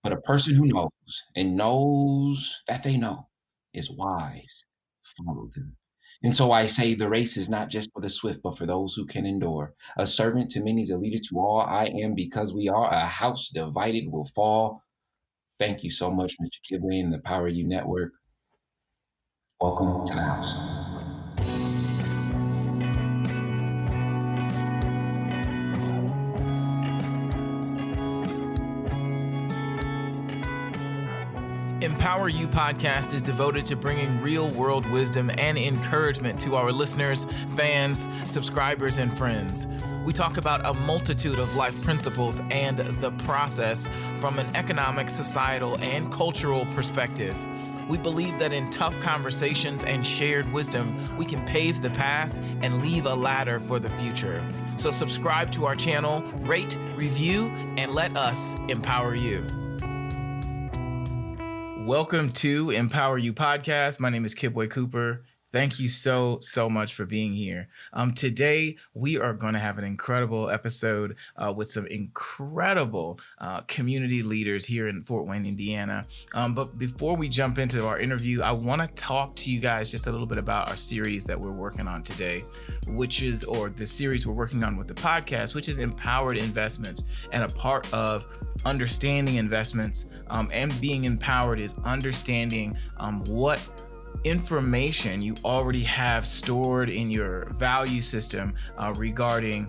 But a person who knows and knows that they know is wise. Follow them. And so I say the race is not just for the swift, but for those who can endure. A servant to many is a leader to all. I am because we are. A house divided will fall. Thank you so much, Mr. Kidway and the Power You Network. Welcome to the house. Empower You podcast is devoted to bringing real-world wisdom and encouragement to our listeners, fans, subscribers, and friends. We talk about a multitude of life principles and the process from an economic, societal, and cultural perspective. We believe that in tough conversations and shared wisdom, we can pave the path and leave a ladder for the future. So subscribe to our channel, rate, review, and let us empower you. Welcome to Empower You podcast. My name is Kidway Cooper. Thank you so much for being here. Today, we are going to have an incredible episode with some incredible community leaders here in Fort Wayne, Indiana. But before we jump into our interview, I want to talk to you guys just a little bit about our series that we're working on today, or the series we're working on with the podcast, which is Empowered Investments. And a part of understanding investments and being empowered is understanding what information you already have stored in your value system regarding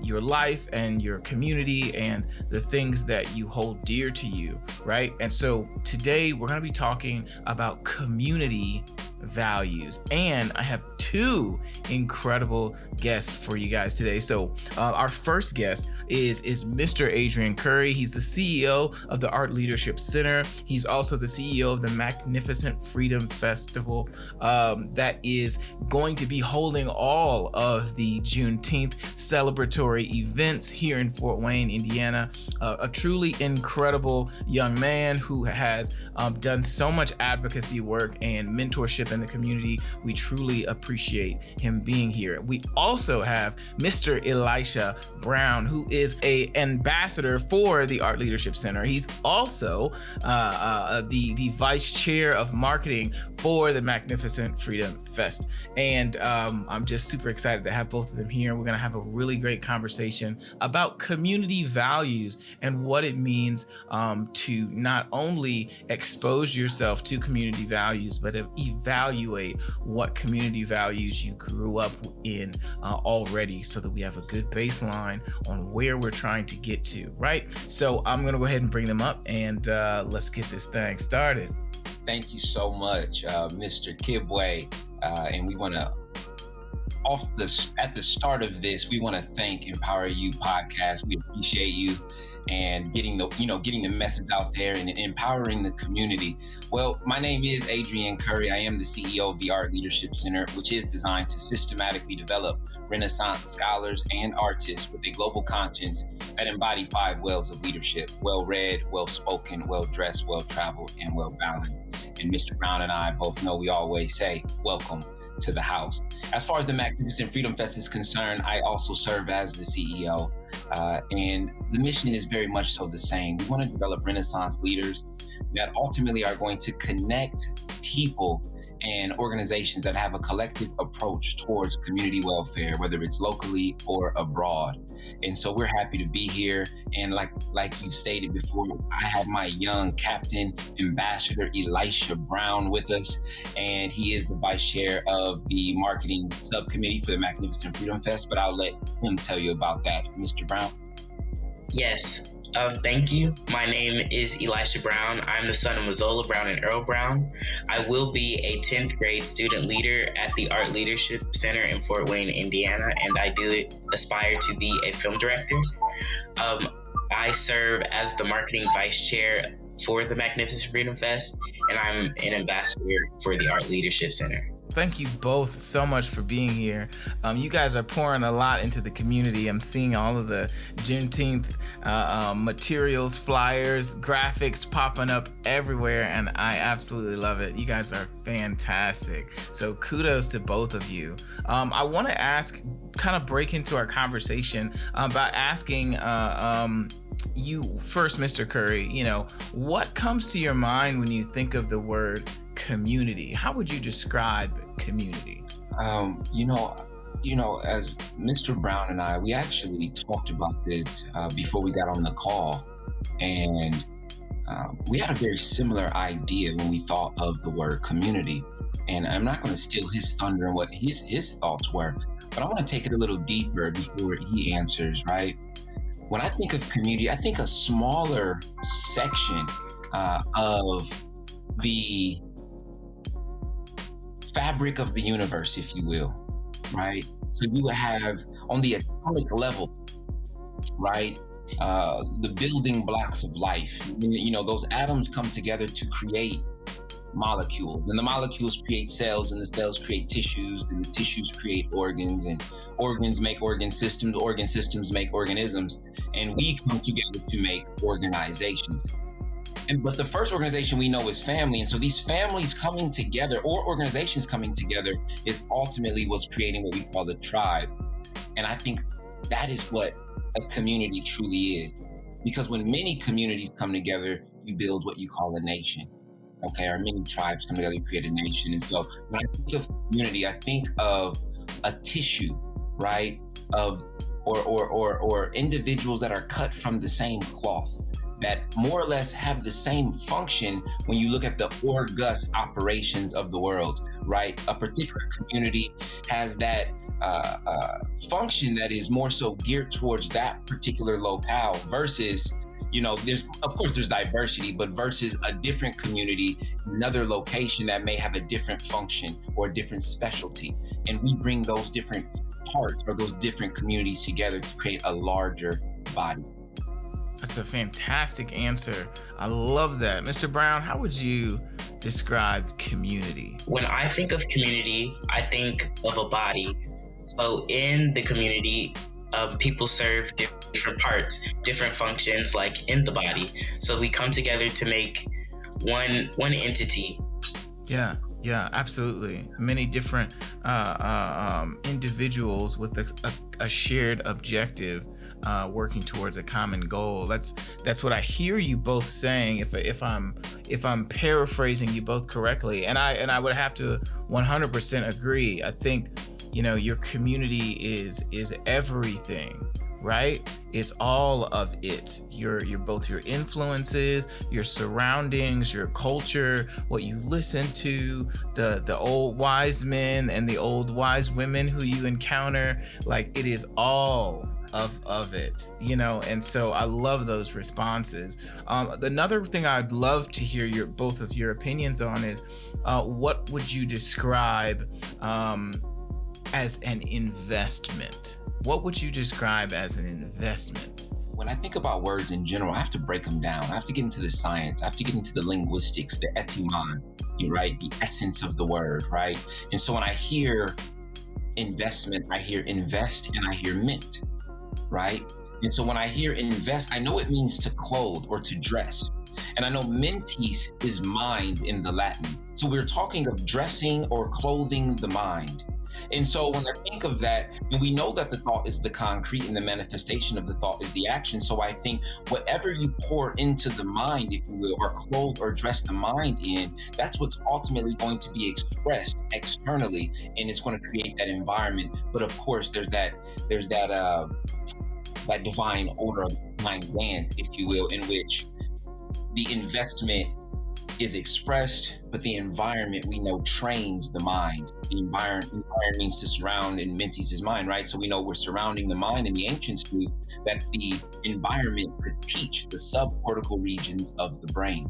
your life and your community and the things that you hold dear to you, right? And so today we're going to be talking about community values, and I have two incredible guests for you guys today. So our first guest is Mr. Adrian Curry. He's the CEO of the Art Leadership Center. He's also the CEO of the Magnificent Freedom Festival that is going to be holding all of the Juneteeth celebratory events here in Fort Wayne, Indiana. A truly incredible young man who has done so much advocacy work and mentorship in the community. We truly appreciate him being here. We also have Mr. Elisha Brown, who is an ambassador for the Art Leadership Center. He's also the vice chair of marketing for the Magnificent Freedom Fest. And I'm just super excited to have both of them here. We're going to have a really great conversation about community values and what it means to not only expose yourself to community values, but evaluate what community values you grew up in already, so that we have a good baseline on where we're trying to get to, right? So I'm going to go ahead and bring them up, and let's get this thing started. Thank you so much, Mr. Kidway. And we want to, at the start of this, we want to thank Empower You podcast. We appreciate you and getting the message out there and empowering the community. Well, my name is Adrian Curry. I am the CEO of the Art Leadership Center, which is designed to systematically develop Renaissance scholars and artists with a global conscience that embody 5 wells of leadership: well-read, well-spoken, well-dressed, well-traveled, and well-balanced. And Mr. Brown and I both know we always say, welcome to the house. As far as the Magnificent Freedom Fest is concerned, I also serve as the CEO, and the mission is very much so the same. We want to develop Renaissance leaders that ultimately are going to connect people and organizations that have a collective approach towards community welfare, whether it's locally or abroad. And so we're happy to be here. And like you stated before, I have my young captain, Ambassador Elisha Brown, with us, and he is the vice chair of the marketing subcommittee for the Magnificent Freedom Fest. But I'll let him tell you about that. Mr. Brown? Yes. Thank you. My name is Elisha Brown. I'm the son of Mazola Brown and Earl Brown. I will be a 10th grade student leader at the Art Leadership Center in Fort Wayne, Indiana, and I do aspire to be a film director. I serve as the marketing vice chair for the Magnificent Freedom Fest, and I'm an ambassador for the Art Leadership Center. Thank you both so much for being here. You guys are pouring a lot into the community. I'm seeing all of the Juneteeth materials, flyers, graphics popping up everywhere, and I absolutely love it. You guys are fantastic. So kudos to both of you. I want to break into our conversation by asking you first, Mr. Curry, what comes to your mind when you think of the word community? How would you describe community? You know, as Mr. Brown and I, we actually talked about this before we got on the call, and we had a very similar idea when we thought of the word community. And I'm not going to steal his thunder and what his thoughts were, but I want to take it a little deeper before he answers, right? When I think of community, I think a smaller section of the fabric of the universe, if you will, right? So you would have on the atomic level, right? The building blocks of life. Those atoms come together to create molecules, and the molecules create cells, and the cells create tissues, and the tissues create organs, and organs make organ systems make organisms, and we come together to make organizations. But the first organization we know is family, and so these families coming together, or organizations coming together, is ultimately what's creating what we call the tribe. And I think that is what a community truly is, because when many communities come together, you build what you call a nation. Okay, or many tribes come together to create a nation. And so when I think of community, I think of a tissue, right? Or individuals that are cut from the same cloth, that more or less have the same function when you look at the august operations of the world, right? A particular community has that function that is more so geared towards that particular locale versus, there's diversity, but versus a different community, another location that may have a different function or a different specialty. And we bring those different parts or those different communities together to create a larger body. That's a fantastic answer. I love that. Mr. Brown, how would you describe community? When I think of community, I think of a body. So in the community, people serve different parts, different functions, like in the body. So we come together to make one entity. Yeah, absolutely. Many different individuals with a shared objective, working towards a common goal. That's what I hear you both saying. If I'm paraphrasing you both correctly, and I would have to 100% agree. I think your community is everything, right? It's all of it. Your both your influences, your surroundings, your culture, what you listen to, the old wise men and the old wise women who you encounter. Like, it is all of it, and so I love those responses. Another thing I'd love to hear both of your opinions on is what would you describe as an investment? What would you describe as an investment? When I think about words in general, I have to break them down. I have to get into the science. I have to get into the linguistics, the etymon, right? The essence of the word, right? And so when I hear investment, I hear invest and I hear mint, right? And so when I hear invest, I know it means to clothe or to dress. And I know mentis is mind in the Latin. So we're talking of dressing or clothing the mind. And so when I think of that, and we know that the thought is the concrete and the manifestation of the thought is the action. So I think whatever you pour into the mind, if you will, or clothe or dress the mind in, that's what's ultimately going to be expressed externally, and it's going to create that environment. But of course, there's that divine order of mind dance, if you will, in which the investment is expressed, but the environment we know trains the mind. The environment means to surround, and mentis is mind, right? So we know we're surrounding the mind, and the ancients knew that the environment could teach the subcortical regions of the brain.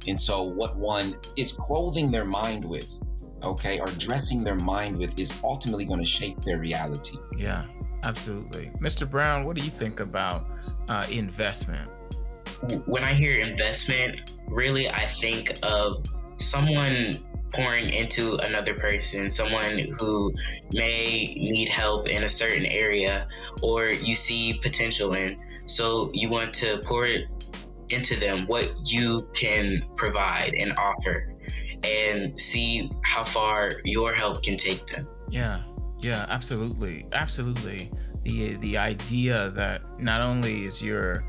And so what one is clothing their mind with, okay, or dressing their mind with, is ultimately going to shape their reality. Yeah, absolutely. Mr. Brown, what do you think about investment? When I hear investment, really I think of someone pouring into another person, someone who may need help in a certain area or you see potential in. So you want to pour it into them, what you can provide and offer, and see how far your help can take them. Yeah, absolutely. The idea that not only is your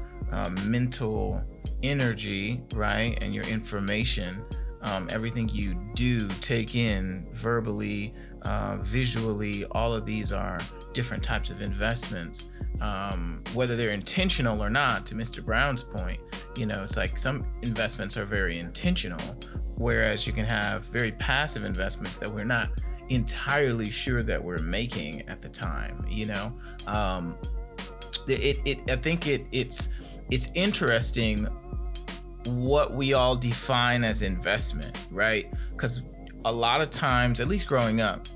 mental energy, right, and your information, everything you do take in verbally, visually, all of these are different types of investments, whether they're intentional or not. To Mr. Brown's point, it's like some investments are very intentional, whereas you can have very passive investments that we're not entirely sure that we're making at the time. I think it's interesting what we all define as investment, right? Because a lot of times, at least growing up,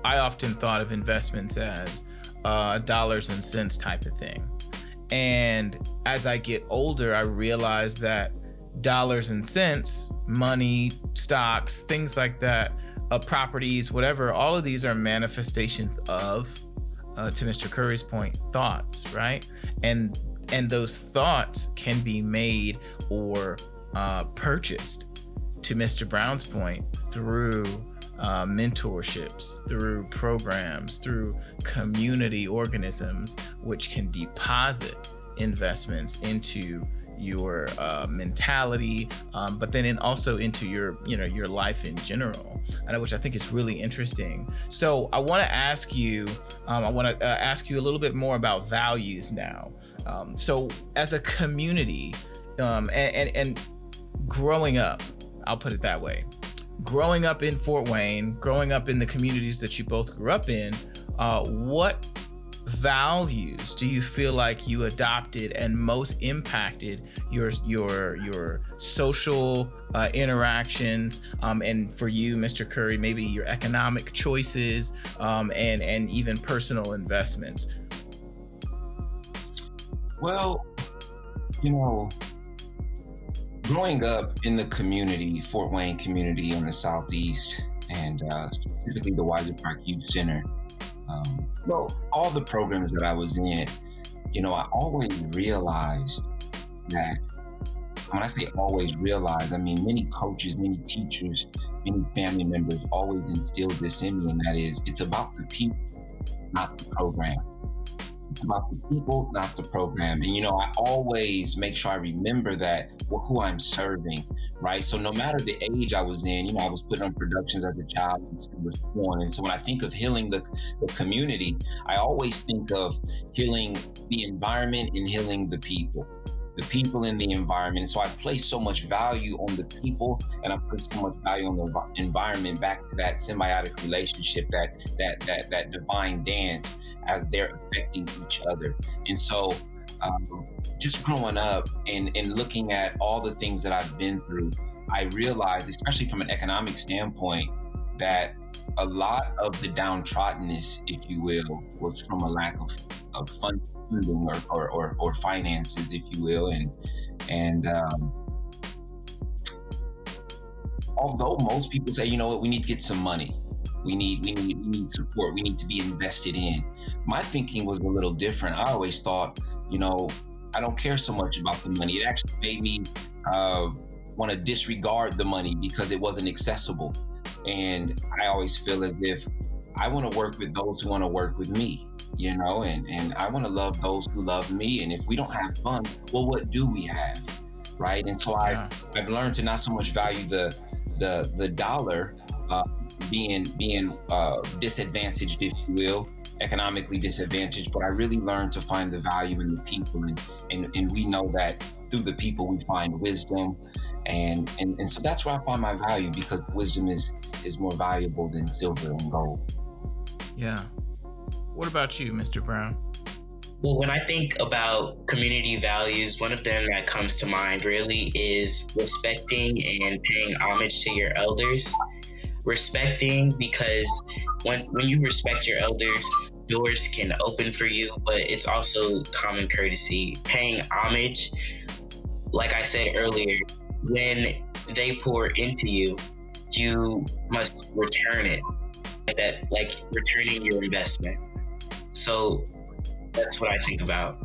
I often thought of investments as dollars and cents type of thing. And as I get older, I realize that dollars and cents, money, stocks, things like that, properties, whatever, all of these are manifestations of, to Mr. Curry's point, thoughts, right? And those thoughts can be made or purchased, to Mr. Brown's point, through mentorships, through programs, through community organisms, which can deposit investments into your mentality, but then also into your life in general, which I think is really interesting. So I want to ask you a little bit more about values now. So as a community, and growing up, I'll put it that way, growing up in Fort Wayne, growing up in the communities that you both grew up in, what values do you feel like you adopted and most impacted your social interactions, and for you, Mr. Curry, maybe your economic choices, and even personal investments? Well, growing up in the community, Fort Wayne community on the Southeast, and specifically the Wiser Park Youth Center, all the programs that I was in, I always realized that, when I say always realized, I mean many coaches, many teachers, many family members always instilled this in me, and that is, it's about the people, not the program. It's about the people, not the program. And, I always make sure I remember that, who I'm serving, right? So no matter the age I was in, I was put on productions as a child and was born. And so when I think of healing the community, I always think of healing the environment and healing the people in the environment. And so I place so much value on the people, and I put so much value on the environment, back to that symbiotic relationship, that divine dance, as they're affecting each other. And so just growing up and looking at all the things that I've been through, I realized, especially from an economic standpoint, that a lot of the downtroddenness, if you will, was from a lack of funding or finances, if you will. And although most people say, we need to get some money, we need support, we need to be invested in, my thinking was a little different. I always thought, I don't care so much about the money. It actually made me want to disregard the money because it wasn't accessible. And I always feel as if I want to work with those who want to work with me, and I want to love those who love me. And if we don't have fun, well, what do we have, right? And so I've learned to not so much value the dollar being disadvantaged, if you will, economically disadvantaged, but I really learned to find the value in the people, and we know that through the people we find wisdom, and so that's where I find my value, because wisdom is more valuable than silver and gold. Yeah. What about you, Mr. Brown? Well, when I think about community values, one of them that comes to mind really is respecting and paying homage to your elders. Respecting, because when you respect your elders, doors can open for you, but it's also common courtesy. Paying homage, like I said earlier, when they pour into you, you must return it. Like returning your investment. So that's what I think about.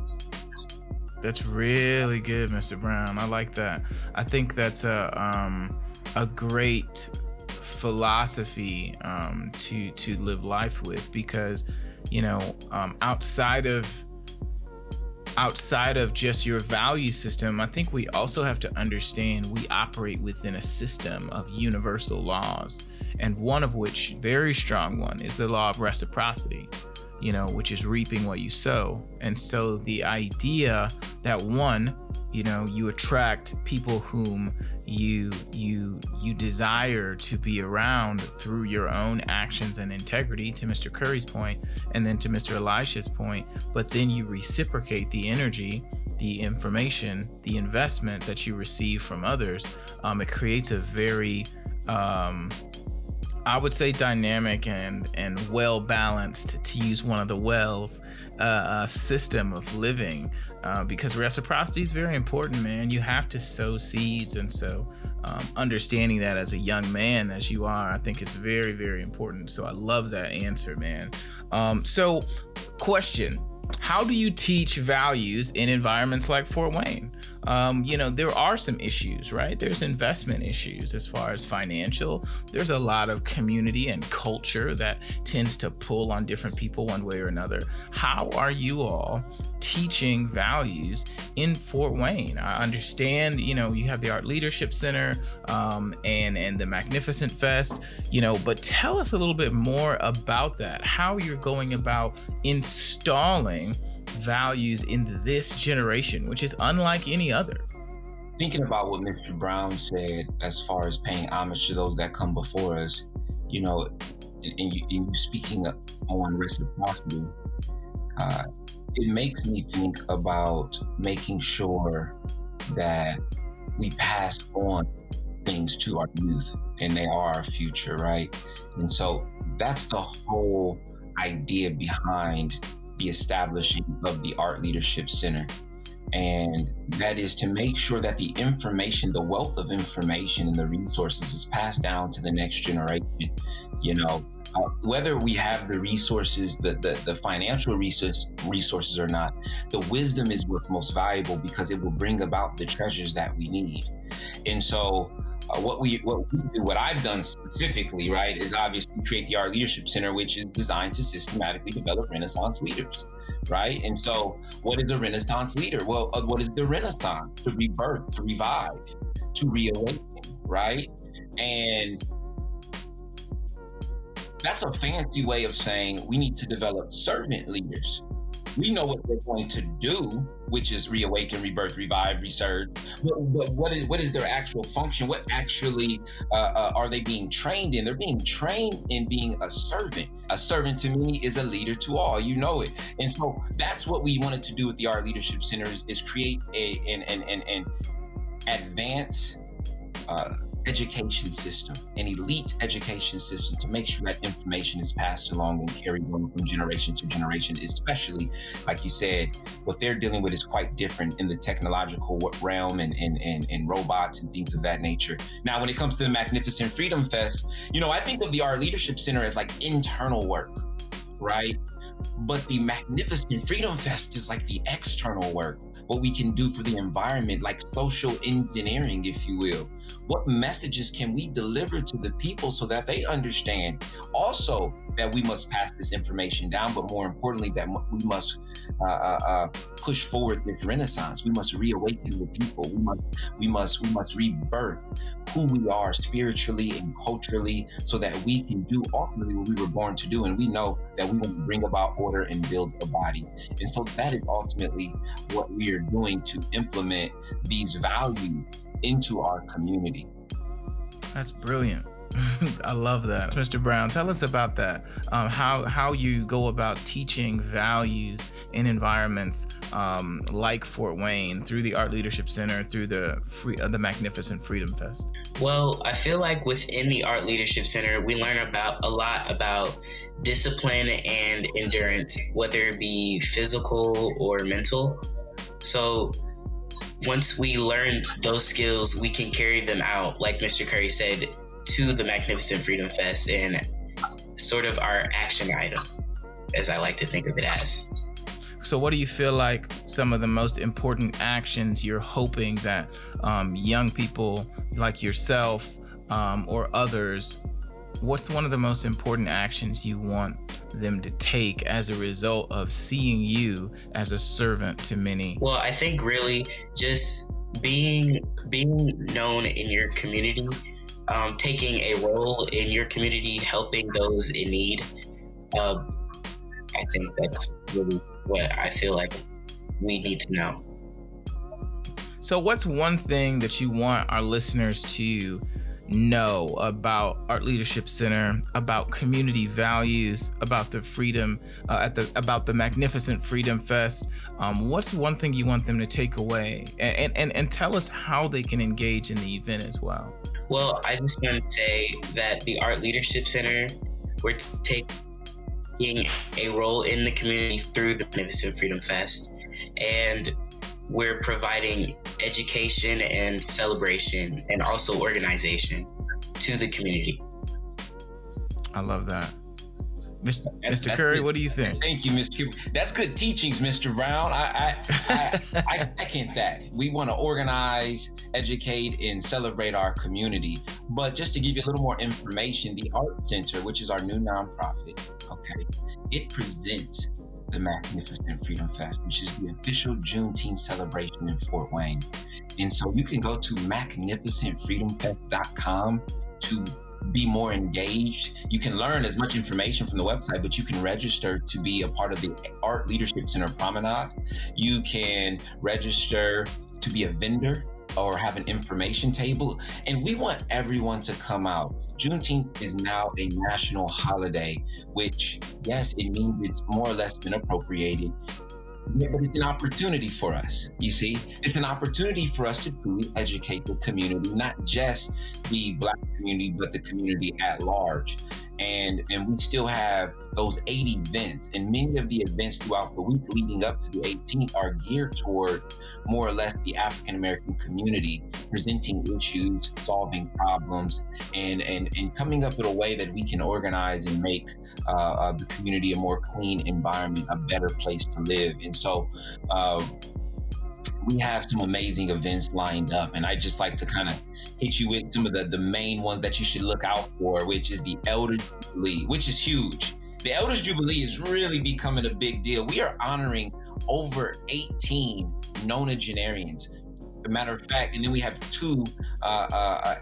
That's really good, Mr. Brown. I like that. I think that's a great philosophy to live life with, because outside of outside of just your value system, I think we also have to understand we operate within a system of universal laws, and one of which, very strong one, is the law of reciprocity, which is reaping what you sow. And so the idea that one, you attract people whom you desire to be around through your own actions and integrity, to Mr. Curry's point, and then to Mr. Elisha's point, but then you reciprocate the energy, the information, the investment that you receive from others. It creates a very I would say dynamic and well balanced, to use one of the wells, system of living, because reciprocity is very important, man. You have to sow seeds, and so understanding that as a young man, as you are, I think is very, very important. So I love that answer, man. So question: how do you teach values in environments like Fort Wayne? There are some issues, right? There's investment issues as far as financial. There's a lot of community and culture that tends to pull on different people one way or another. How are you all teaching values in Fort Wayne? I understand, you have the Art Leadership Center and the Magnificent Fest, but tell us a little bit more about that, how you're going about installing values in this generation, which is unlike any other. Thinking about what Mr. Brown said as far as paying homage to those that come before us, and you speaking on reciprocity, it makes me think about making sure that we pass on things to our youth, and they are our future, right? And so that's the whole idea behind the establishing of the Art Leadership Center. And that is to make sure that the information, the wealth of information and the resources is passed down to the next generation. Whether we have the resources, the financial resources or not, the wisdom is what's most valuable, because it will bring about the treasures that we need. And so what I've done specifically, right, is obviously create the Art Leadership Center, which is designed to systematically develop Renaissance leaders, right? And so what is a Renaissance leader? Well, what is the Renaissance? To rebirth, to revive, to reawaken, right? And that's a fancy way of saying we need to develop servant leaders. We know what they're going to do, which is reawaken, rebirth, revive, resurge. But what is their actual function? What actually are they being trained in? They're being trained in being a servant. A servant to me is a leader to all. You know it. And so that's what we wanted to do with the Art Leadership Center is create an advanced education system, an elite education system, to make sure that information is passed along and carried on from generation to generation, especially, like you said, what they're dealing with is quite different in the technological realm and robots and things of that nature. Now, when it comes to the Magnificent Freedom Fest, I think of the Art Leadership Center as like internal work, right? But the Magnificent Freedom Fest is like the external work, what we can do for the environment, like social engineering, if you will. What messages can we deliver to the people so that they understand also that we must pass this information down, but more importantly, that we must push forward this renaissance. We must reawaken the people. We must rebirth who we are spiritually and culturally, so that we can do ultimately what we were born to do. And we know that we want to bring about order and build a body. And so that is ultimately what we are doing to implement these values into our community. That's brilliant. I love that. Mr. Brown, tell us about that. How you go about teaching values in environments like Fort Wayne through the Art Leadership Center, through the Magnificent Freedom Fest. Well, I feel like within the Art Leadership Center, we learn a lot about discipline and endurance, whether it be physical or mental. So once we learn those skills, we can carry them out, like Mr. Curry said, to the Magnificent Freedom Fest, and sort of our action item, as I like to think of it as. So what do you feel like some of the most important actions you're hoping that young people like yourself or others what's one of the most important actions you want them to take as a result of seeing you as a servant to many? Well, I think really just being known in your community, taking a role in your community, helping those in need. Uh, I think that's really what I feel like we need to know. So, what's one thing that you want our listeners to know about Art Leadership Center, about community values, about the freedom, about the magnificent Freedom Fest? What's one thing you want them to take away, and tell us how they can engage in the event as well? Well, I just want to say that the Art Leadership Center, we're taking a role in the community through the Magnificent Freedom Fest, and we're providing education and celebration and also organization to the community. I love that. Mr. Curry, what do you think? Thank you, Mr. Curry. That's good teachings, Mr. Brown. I second that. We want to organize, educate, and celebrate our community. But just to give you a little more information, the Art Center, which is our new nonprofit, okay, it presents the Magnificent Freedom Fest, which is the official Juneteeth celebration in Fort Wayne. And so you can go to magnificentfreedomfest.com to be more engaged. You can learn as much information from the website, but you can register to be a part of the Art Leadership Center Promenade. You can register to be a vendor or have an information table. And we want everyone to come out. Juneteenth is now a national holiday, which, yes, it means it's more or less been appropriated. But it's an opportunity for us, you see? It's an opportunity for us to truly educate the community, not just the Black community, but the community at large. And we still have those 8 events, and many of the events throughout the week leading up to the 18th are geared toward more or less the African American community, presenting issues, solving problems, and coming up with a way that we can organize and make the community a more clean environment, a better place to live. And so we have some amazing events lined up, and I just like to kind of hit you with some of the main ones that you should look out for, which is the Elders Jubilee, which is huge. The Elders Jubilee is really becoming a big deal. We are honoring over 18 nonagenarians. As a matter of fact, and then we have 2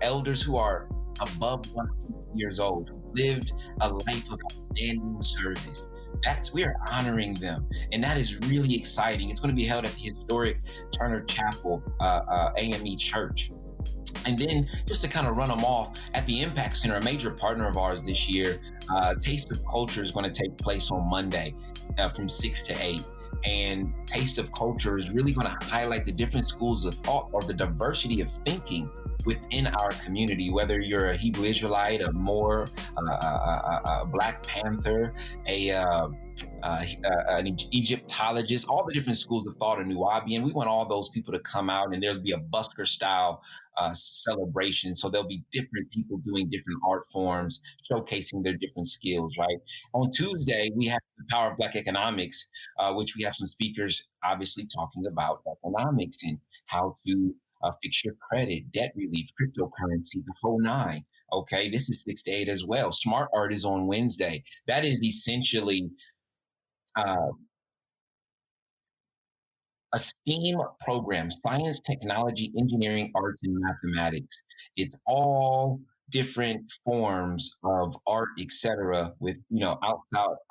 elders who are above 100 years old, who lived a life of outstanding service. We are honoring them, and that is really exciting. It's going to be held at the historic Turner Chapel AME Church. And then just to kind of run them off, at the Impact Center, a major partner of ours this year, Taste of Culture is going to take place on Monday from 6 to 8. And Taste of Culture is really going to highlight the different schools of thought or the diversity of thinking within our community, whether you're a Hebrew Israelite, a Moor, a Black Panther, an Egyptologist, all the different schools of thought, a Nubian. We want all those people to come out, and there'll be a busker style celebration. So there'll be different people doing different art forms, showcasing their different skills, right? On Tuesday, we have the Power of Black Economics, which we have some speakers obviously talking about economics and how to fix your credit, debt relief, cryptocurrency, the whole 9. Okay, this is 6 to 8 as well. Smart Art is on Wednesday. That is essentially a STEAM program: science, technology, engineering, arts, and mathematics. It's all different forms of art, etc., with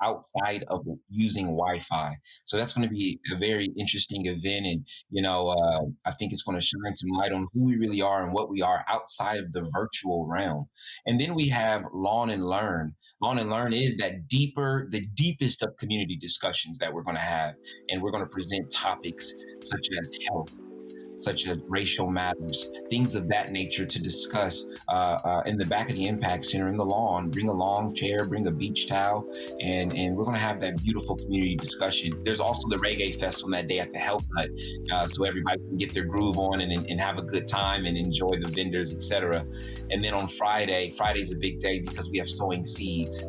outside of using Wi-Fi. So that's going to be a very interesting event, and I think it's going to shine some light on who we really are and what we are outside of the virtual realm. And then we have Lawn and Learn. Lawn and Learn is the deepest of community discussions that we're going to have, and we're going to present topics such as health, such as racial matters, things of that nature to discuss in the back of the Impact Center in the lawn. Bring a long chair, bring a beach towel, and we're going to have that beautiful community discussion. There's also the Reggae Fest on that day at the Health Hut, so everybody can get their groove on and have a good time and enjoy the vendors, etc. And then on Friday's a big day because we have Sowing Seeds.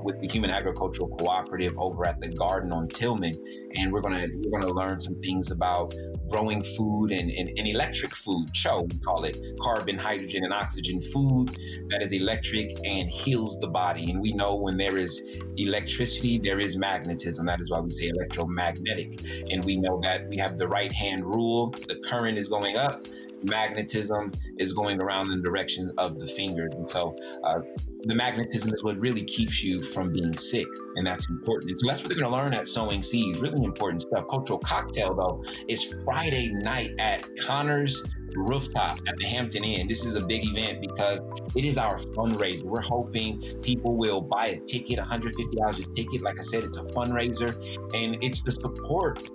with the Human Agricultural Cooperative over at the Garden on Tillman, and we're gonna learn some things about growing food and electric food. CHO, we call it, carbon, hydrogen, and oxygen food that is electric and heals the body. And we know when there is electricity, there is magnetism. That is why we say electromagnetic. And we know that we have the right hand rule. The current is going up, magnetism is going around in the direction of the fingers. And so the magnetism is what really keeps you from being sick, and that's important. And so that's what they're going to learn at Sowing Seeds. Really important stuff. Cultural Cocktail, though, is Friday night at Connor's Rooftop at the Hampton Inn. This is a big event because it is our fundraiser. We're hoping people will buy a ticket, $150 a ticket. Like I said, it's a fundraiser, and it's to support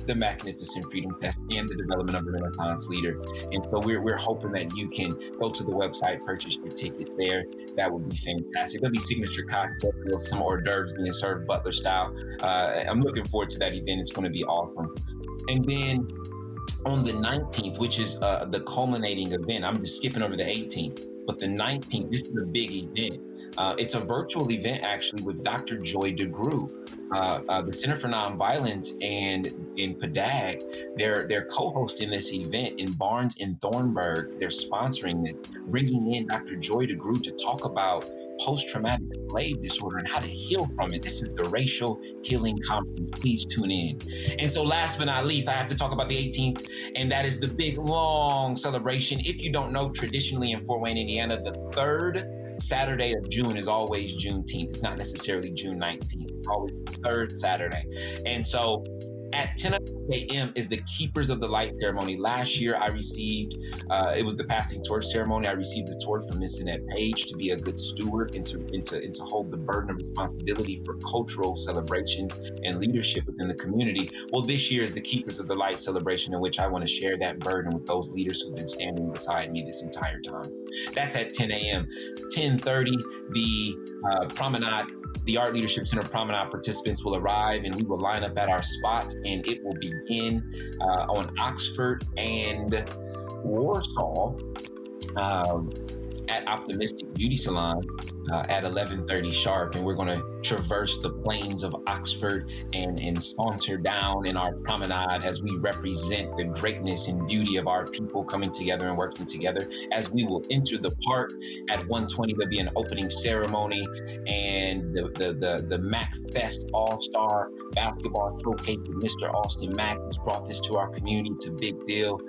the Magnificent Freedom Fest and the development of the Renaissance leader. And so we're hoping that you can go to the website, purchase your ticket there. That would be fantastic. There'll be signature cocktails, some hors d'oeuvres being served Butler style. I'm looking forward to that event. It's going to be awesome. And then on the 19th, which is the culminating event, I'm just skipping over the 18th, but the 19th, this is a big event. It's a virtual event actually with Dr. Joy DeGruy. The Center for Nonviolence and in PDAG, they're co-hosting this event in Barnes and Thornburg. They're sponsoring this, bringing in Dr. Joy DeGruy to talk about post-traumatic slave disorder and how to heal from it. This is the Racial Healing Conference. Please tune in. And so last but not least, I have to talk about the 18th, and that is the big, long celebration. If you don't know, traditionally in Fort Wayne, Indiana, the third Saturday of June is always Juneteenth. It's not necessarily June 19th. It's always the third Saturday. And so at 10 a.m. is the Keepers of the Light ceremony. Last year, I received, it was the passing torch ceremony. I received the torch from Miss Annette Page to be a good steward and to hold the burden of responsibility for cultural celebrations and leadership within the community. Well, this year is the Keepers of the Light celebration, in which I want to share that burden with those leaders who've been standing beside me this entire time. That's at 10 a.m. 10:30, the promenade, the Art Leadership Center promenade participants will arrive, and we will line up at our spot, and it will begin on Oxford and Warsaw at Optimistic Beauty Salon at 11:30 sharp. And we're going to traverse the plains of Oxford and saunter down in our promenade as we represent the greatness and beauty of our people coming together and working together. As we will enter the park at 1:20, there'll be an opening ceremony, and the Mac Fest All-Star Basketball Showcase with Mr. Austin Mack has brought this to our community. It's a big deal.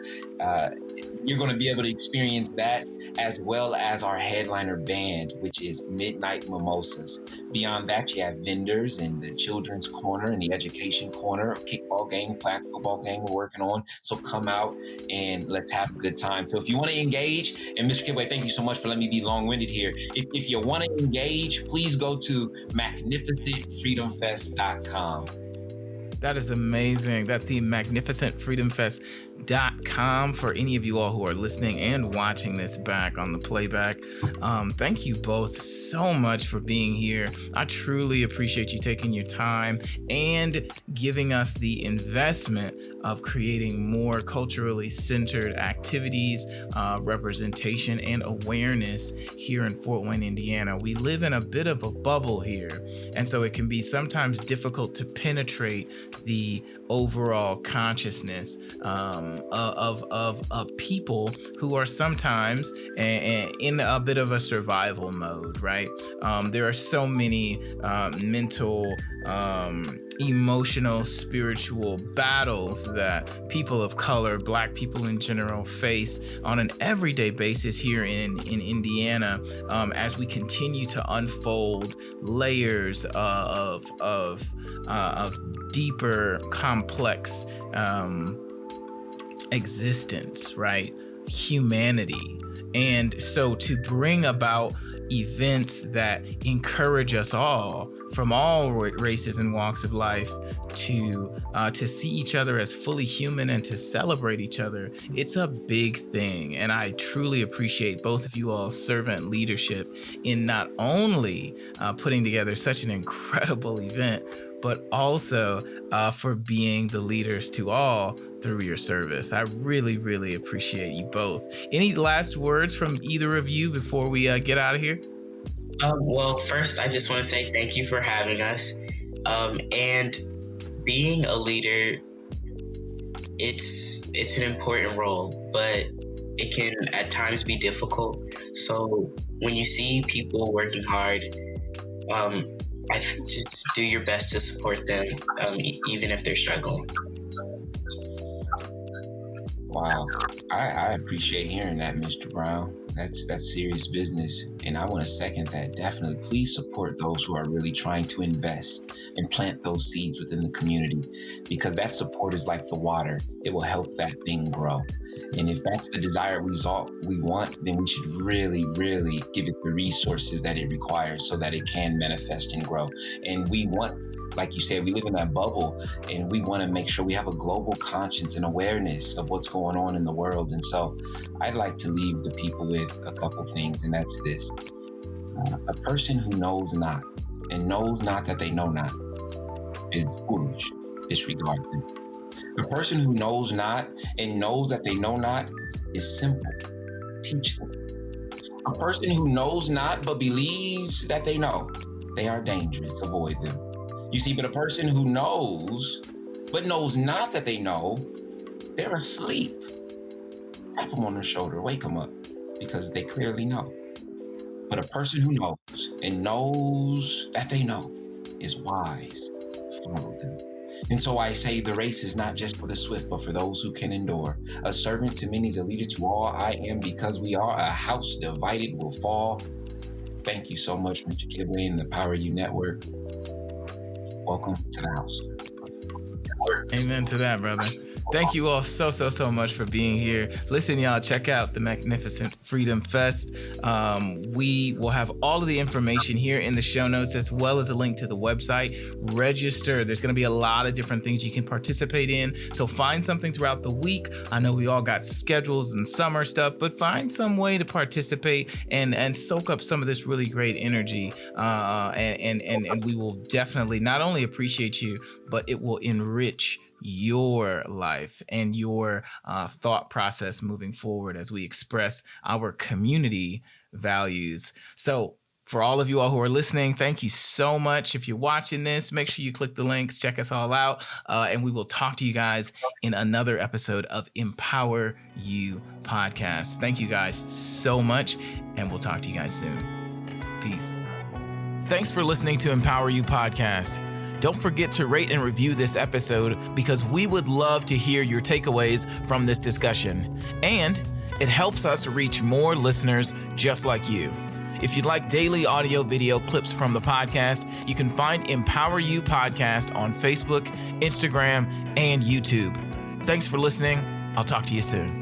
You're going to be able to experience that, as well as our headliner band, which is Midnight Mimosas. Beyond that, you have vendors in the children's corner and the education corner, kickball game, flag football game we're working on. So come out and let's have a good time. So if you want to engage, and Mr. Kidway, thank you so much for letting me be long-winded here. If you want to engage, please go to magnificentfreedomfest.com. That is amazing. That's the magnificentfreedomfest.com for any of you all who are listening and watching this back on the playback. Thank you both so much for being here. I truly appreciate you taking your time and giving us the investment of creating more culturally centered activities, representation, and awareness here in Fort Wayne, Indiana. We live in a bit of a bubble here, and so it can be sometimes difficult to penetrate the overall consciousness of people who are sometimes in a bit of a survival mode, right? There are so many mental, emotional, spiritual battles that people of color, Black people in general, face on an everyday basis here in Indiana, as we continue to unfold layers of deeper, complex existence, right? Humanity. And so to bring about events that encourage us all from all races and walks of life to see each other as fully human and to celebrate each other, it's a big thing. And I truly appreciate both of you all's servant leadership in not only putting together such an incredible event, but also for being the leaders to all through your service. I really, really appreciate you both. Any last words from either of you before we get out of here? Well, first, I just want to say thank you for having us. And being a leader, it's an important role, but it can at times be difficult. So when you see people working hard, just do your best to support them, even if they're struggling. Wow. I appreciate hearing that, Mr. Brown. That's serious business. And I want to second that. Definitely. Please support those who are really trying to invest and plant those seeds within the community, because that support is like the water. It will help that thing grow. And if that's the desired result we want, then we should really, really give it the resources that it requires so that it can manifest and grow. And we want, like you said, we live in that bubble, and we want to make sure we have a global conscience and awareness of what's going on in the world. And so I'd like to leave the people with a couple things, and that's this. A person who knows not and knows not that they know not is foolish. Disregard them. A person who knows not and knows that they know not is simple. Teach them. A person who knows not but believes that they know, they are dangerous. Avoid them. You see, but a person who knows but knows not that they know, they're asleep. Tap them on their shoulder, wake them up, because they clearly know. But a person who knows and knows that they know is wise. Follow them. And so I say the race is not just for the swift, but for those who can endure. A servant to many is a leader to all. I am because we are. A house divided will fall. Thank you so much, Mr. Kibwe and the Power You Network. Welcome to the house. Amen to that, brother. Thank you all so much for being here. Listen, y'all, check out the magnificent Freedom Fest. We will have all of the information here in the show notes, as well as a link to the website. Register. There's going to be a lot of different things you can participate in. So find something throughout the week. I know we all got schedules and summer stuff, but find some way to participate and soak up some of this really great energy. And we will definitely not only appreciate you, but it will enrich your life and your thought process moving forward as we express our community values. So for all of you all who are listening, thank you so much. If you're watching this, make sure you click the links, check us all out, and we will talk to you guys in another episode of Empower You Podcast. Thank you guys so much, and we'll talk to you guys soon. Peace. Thanks for listening to Empower You Podcast. Don't forget to rate and review this episode, because we would love to hear your takeaways from this discussion. And it helps us reach more listeners just like you. If you'd like daily audio video clips from the podcast, you can find Empower You Podcast on Facebook, Instagram, and YouTube. Thanks for listening. I'll talk to you soon.